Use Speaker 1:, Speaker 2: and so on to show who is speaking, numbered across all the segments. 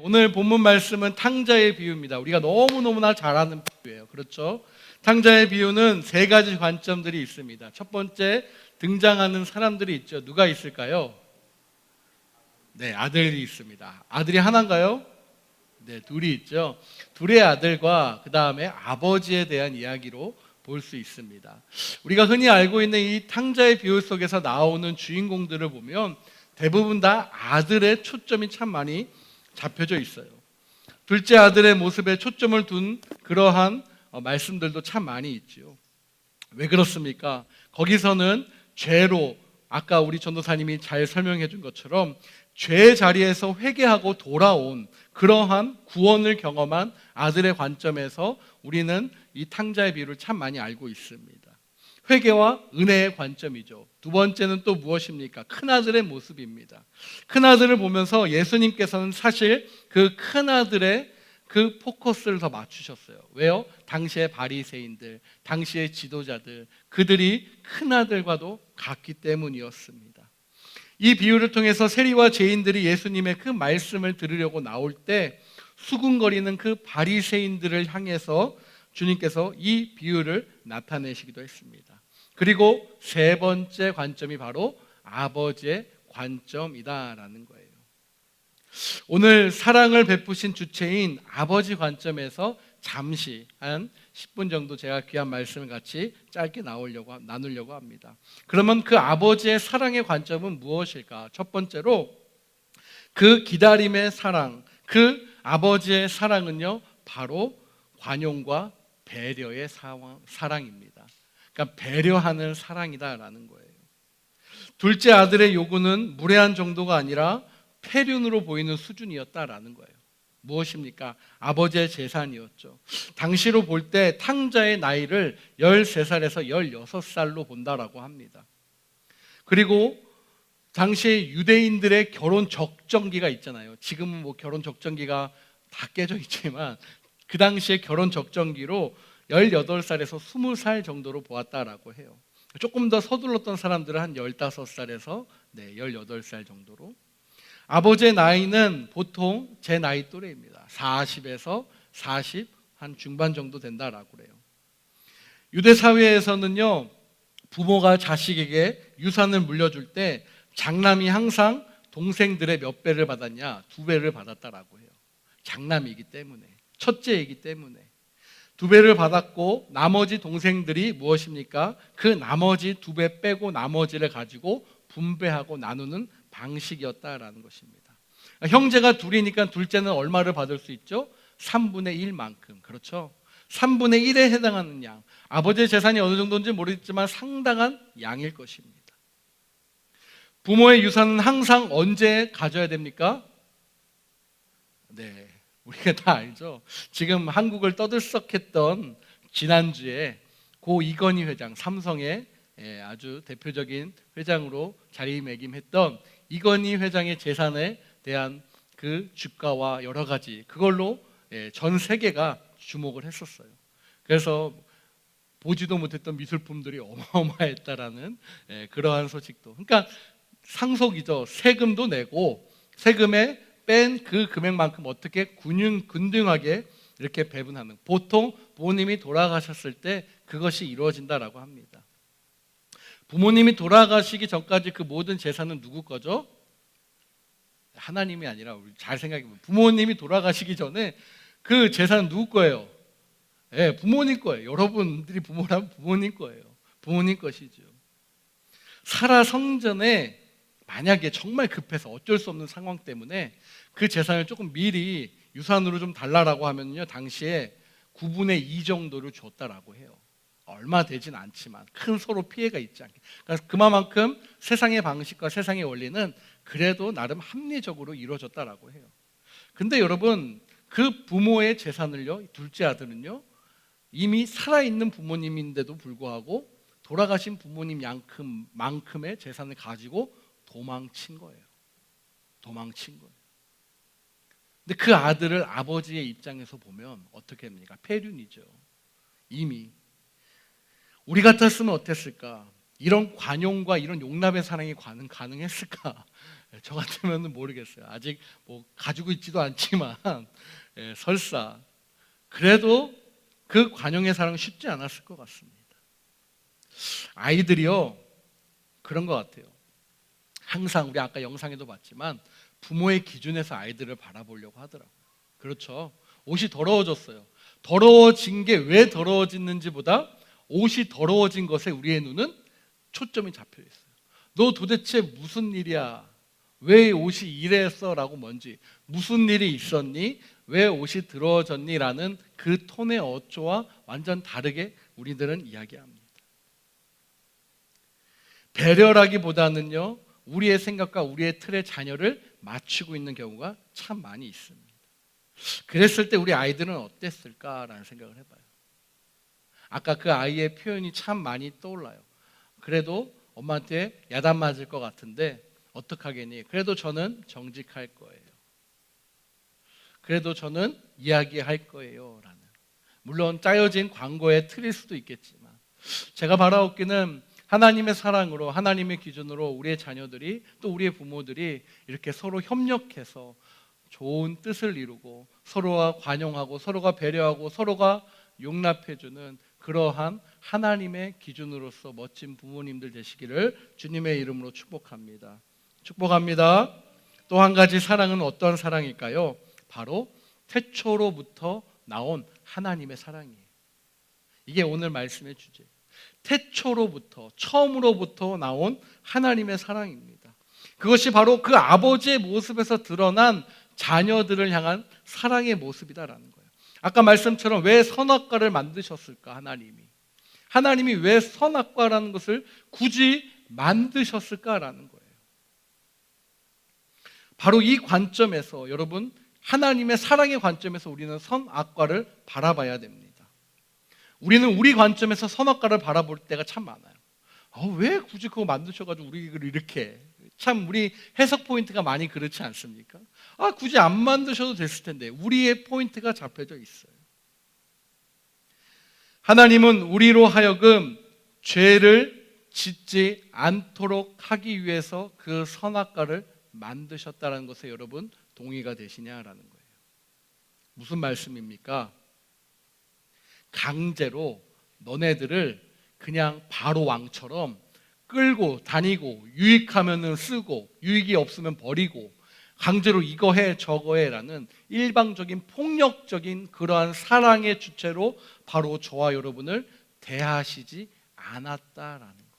Speaker 1: 오늘 본문 말씀은 탕자의 비유입니다. 우리가 너무너무나 잘 아는 비유예요. 그렇죠? 탕자의 비유는 세 가지 관점들이 있습니다. 첫 번째, 등장하는 사람들이 있죠. 누가 있을까요? 네, 아들이 있습니다. 아들이 하나인가요? 네, 둘이 있죠. 둘의 아들과 그 다음에 아버지에 대한 이야기로 볼 수 있습니다. 우리가 흔히 알고 있는 이 탕자의 비유 속에서 나오는 주인공들을 보면 대부분 다 아들의 초점이 참 많이 잡혀져 있어요. 둘째 아들의 모습에 초점을 둔 그러한 말씀들도 참 많이 있죠. 왜 그렇습니까? 거기서는 죄로, 아까 우리 전도사님이 잘 설명해 준 것처럼 죄의 자리에서 회개하고 돌아온 그러한 구원을 경험한 아들의 관점에서 우리는 이 탕자의 비유를 참 많이 알고 있습니다. 회개와 은혜의 관점이죠. 두 번째는 또 무엇입니까? 큰아들의 모습입니다. 큰아들을 보면서 예수님께서는 사실 그 큰아들의 그 포커스를 더 맞추셨어요. 왜요? 당시의 바리새인들, 당시의 지도자들, 그들이 큰아들과도 같기 때문이었습니다. 이 비유를 통해서 세리와 죄인들이 예수님의 그 말씀을 들으려고 나올 때 수군거리는 그 바리새인들을 향해서 주님께서 이 비유를 나타내시기도 했습니다. 그리고 세 번째 관점이 바로 아버지의 관점이다라는 거예요. 오늘 사랑을 베푸신 주체인 아버지 관점에서 잠시 한 10분 정도 제가 귀한 말씀을 같이 짧게 나누려고 합니다. 그러면 그 아버지의 사랑의 관점은 무엇일까? 첫 번째로 그 기다림의 사랑, 그 아버지의 사랑은요, 바로 관용과 배려의 사랑입니다. 그러니까 배려하는 사랑이다라는 거예요. 둘째 아들의 요구는 무례한 정도가 아니라 폐륜으로 보이는 수준이었다라는 거예요. 무엇입니까? 아버지의 재산이었죠. 당시로 볼 때 탕자의 나이를 13살에서 16살로 본다라고 합니다. 그리고 당시에 유대인들의 결혼 적정기가 있잖아요. 지금은 뭐 결혼 적정기가 다 깨져 있지만 그 당시에 결혼 적정기로 18살에서 20살 정도로 보았다라고 해요. 조금 더 서둘렀던 사람들은 한 15살에서 18살 정도로. 아버지의 나이는 보통 제 나이 또래입니다. 40에서 40 한 중반 정도 된다라고 그래요. 유대 사회에서는요, 부모가 자식에게 유산을 물려줄 때 장남이 항상 동생들의 몇 배를 받았냐? 2배를 받았다라고 해요. 장남이기 때문에, 첫째이기 때문에 2배를 받았고 나머지 동생들이 무엇입니까? 그 나머지 2배 빼고 나머지를 가지고 분배하고 나누는 방식이었다라는 것입니다. 형제가 둘이니까 둘째는 얼마를 받을 수 있죠? 3분의 1만큼. 그렇죠? 3분의 1에 해당하는 양. 아버지의 재산이 어느 정도인지 모르겠지만 상당한 양일 것입니다. 부모의 유산은 항상 언제 가져야 됩니까? 네, 우리가 다 알죠. 지금 한국을 떠들썩했던 지난주에 고 이건희 회장, 삼성의 아주 대표적인 회장으로 자리매김했던 이건희 회장의 재산에 대한 그 주가와 여러 가지 그걸로 전 세계가 주목을 했었어요. 그래서 보지도 못했던 미술품들이 어마어마했다라는 그러한 소식도. 그러니까 상속이죠. 세금도 내고 세금에 뺀 그 금액만큼 어떻게 균등하게 이렇게 배분하는. 보통 부모님이 돌아가셨을 때 그것이 이루어진다라고 합니다. 부모님이 돌아가시기 전까지 그 모든 재산은 누구 거죠? 하나님이 아니라 우리 잘 생각해보면 부모님이 돌아가시기 전에 그 재산은 누구 거예요? 네, 부모님 거예요. 여러분들이 부모라면 부모님 거예요. 부모님 것이죠. 살아 성전에 만약에 정말 급해서 어쩔 수 없는 상황 때문에 그 재산을 조금 미리 유산으로 좀 달라라고 하면요, 당시에 9분의 2 정도를 줬다라고 해요. 얼마 되진 않지만 큰 서로 피해가 있지 않게. 그러니까 그만큼 세상의 방식과 세상의 원리는 그래도 나름 합리적으로 이루어졌다라고 해요. 근데 여러분, 그 부모의 재산을요, 둘째 아들은요, 이미 살아있는 부모님인데도 불구하고 돌아가신 부모님 만큼의 재산을 가지고 도망친 거예요. 도망친 거예요. 근데 그 아들을 아버지의 입장에서 보면 어떻게 합니까? 폐륜이죠. 이미. 우리 같았으면 어땠을까? 이런 관용과 이런 용납의 사랑이 가능했을까? 저 같으면 모르겠어요. 아직 뭐 가지고 있지도 않지만 설사 그래도 그 관용의 사랑은 쉽지 않았을 것 같습니다. 아이들이요 그런 것 같아요. 항상 우리 아까 영상에도 봤지만 부모의 기준에서 아이들을 바라보려고 하더라고요. 그렇죠. 옷이 더러워졌어요. 더러워진 게 왜 더러워졌는지보다 옷이 더러워진 것에 우리의 눈은 초점이 잡혀 있어요. 너 도대체 무슨 일이야? 왜 옷이 이랬어? 라고 뭔지, 무슨 일이 있었니? 왜 옷이 더러워졌니? 라는 그 톤의 어조와 완전 다르게 우리들은 이야기합니다. 배려라기보다는요 우리의 생각과 우리의 틀의 자녀를 맞추고 있는 경우가 참 많이 있습니다. 그랬을 때 우리 아이들은 어땠을까라는 생각을 해봐요. 아까 그 아이의 표현이 참 많이 떠올라요. 그래도 엄마한테 야단 맞을 것 같은데 어떡하겠니? 그래도 저는 정직할 거예요. 그래도 저는 이야기할 거예요 라는, 물론 짜여진 광고의 틀일 수도 있겠지만 제가 바라옵기는 하나님의 사랑으로, 하나님의 기준으로 우리의 자녀들이, 또 우리의 부모들이 이렇게 서로 협력해서 좋은 뜻을 이루고 서로가 관용하고 서로가 배려하고 서로가 용납해주는 그러한 하나님의 기준으로서 멋진 부모님들 되시기를 주님의 이름으로 축복합니다. 축복합니다. 또 한 가지 사랑은 어떤 사랑일까요? 바로 태초로부터 나온 하나님의 사랑이에요. 이게 오늘 말씀의 주제. 태초로부터, 처음으로부터 나온 하나님의 사랑입니다. 그것이 바로 그 아버지의 모습에서 드러난 자녀들을 향한 사랑의 모습이다라는 거예요. 아까 말씀처럼 왜 선악과를 만드셨을까? 하나님이 왜 선악과라는 것을 굳이 만드셨을까라는 거예요. 바로 이 관점에서, 여러분, 하나님의 사랑의 관점에서 우리는 선악과를 바라봐야 됩니다. 우리는 우리 관점에서 선악과를 바라볼 때가 참 많아요. 왜 굳이 그거 만드셔가지고 우리를 이렇게, 참 우리 해석 포인트가 많이 그렇지 않습니까? 굳이 안 만드셔도 됐을 텐데. 우리의 포인트가 잡혀져 있어요. 하나님은 우리로 하여금 죄를 짓지 않도록 하기 위해서 그 선악과를 만드셨다는 것에 여러분 동의가 되시냐라는 거예요. 무슨 말씀입니까? 강제로 너네들을 그냥 바로 왕처럼 끌고 다니고, 유익하면 쓰고 유익이 없으면 버리고, 강제로 이거 해 저거 해라는 일방적인 폭력적인 그러한 사랑의 주체로 바로 저와 여러분을 대하시지 않았다라는 거예요.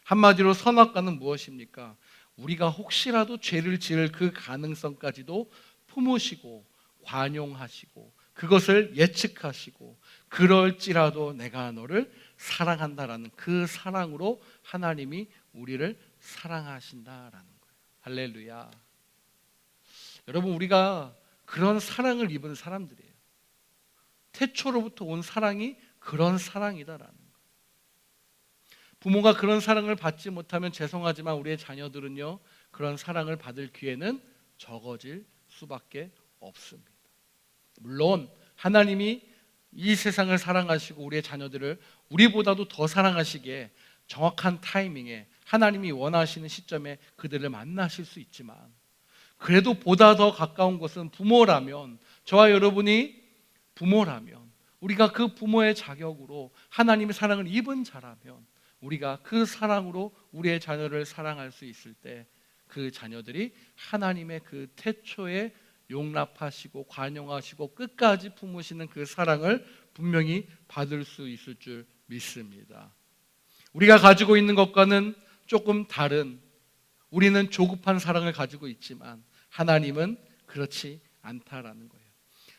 Speaker 1: 한마디로 선악과는 무엇입니까? 우리가 혹시라도 죄를 지을 그 가능성까지도 품으시고 관용하시고 그것을 예측하시고, 그럴지라도 내가 너를 사랑한다라는 그 사랑으로 하나님이 우리를 사랑하신다라는 거예요. 할렐루야. 여러분, 우리가 그런 사랑을 입은 사람들이에요. 태초로부터 온 사랑이 그런 사랑이다라는 거예요. 부모가 그런 사랑을 받지 못하면 죄송하지만 우리의 자녀들은요 그런 사랑을 받을 기회는 적어질 수밖에 없습니다. 물론 하나님이 이 세상을 사랑하시고 우리의 자녀들을 우리보다도 더 사랑하시기에 정확한 타이밍에 하나님이 원하시는 시점에 그들을 만나실 수 있지만, 그래도 보다 더 가까운 것은 부모라면, 저와 여러분이 부모라면, 우리가 그 부모의 자격으로 하나님의 사랑을 입은 자라면 우리가 그 사랑으로 우리의 자녀를 사랑할 수 있을 때 그 자녀들이 하나님의 그 태초에 용납하시고 관용하시고 끝까지 품으시는 그 사랑을 분명히 받을 수 있을 줄 믿습니다. 우리가 가지고 있는 것과는 조금 다른, 우리는 조급한 사랑을 가지고 있지만 하나님은 그렇지 않다라는 거예요.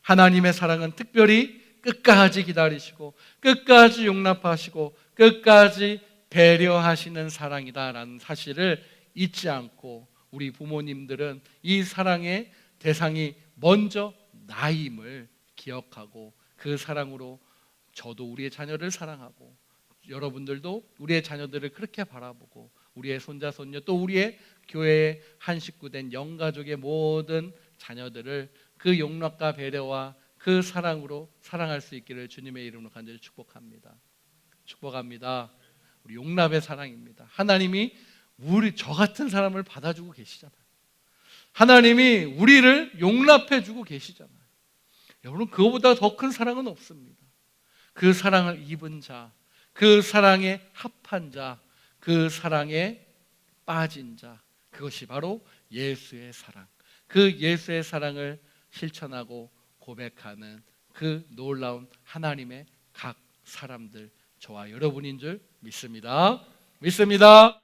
Speaker 1: 하나님의 사랑은 특별히 끝까지 기다리시고 끝까지 용납하시고 끝까지 배려하시는 사랑이다라는 사실을 잊지 않고, 우리 부모님들은 이 사랑의 대상이 먼저 나임을 기억하고 그 사랑으로 저도 우리의 자녀를 사랑하고, 여러분들도 우리의 자녀들을 그렇게 바라보고, 우리의 손자 손녀 또 우리의 교회의 한 식구된 영가족의 모든 자녀들을 그 용납과 배려와 그 사랑으로 사랑할 수 있기를 주님의 이름으로 간절히 축복합니다. 축복합니다. 우리 용납의 사랑입니다. 하나님이 저 같은 사람을 받아주고 계시잖아요. 하나님이 우리를 용납해주고 계시잖아요. 여러분, 그거보다 더 큰 사랑은 없습니다. 그 사랑을 입은 자, 그 사랑에 합한 자, 그 사랑에 빠진 자, 그것이 바로 예수의 사랑. 그 예수의 사랑을 실천하고 고백하는 그 놀라운 하나님의 각 사람들, 저와 여러분인 줄 믿습니다. 믿습니다.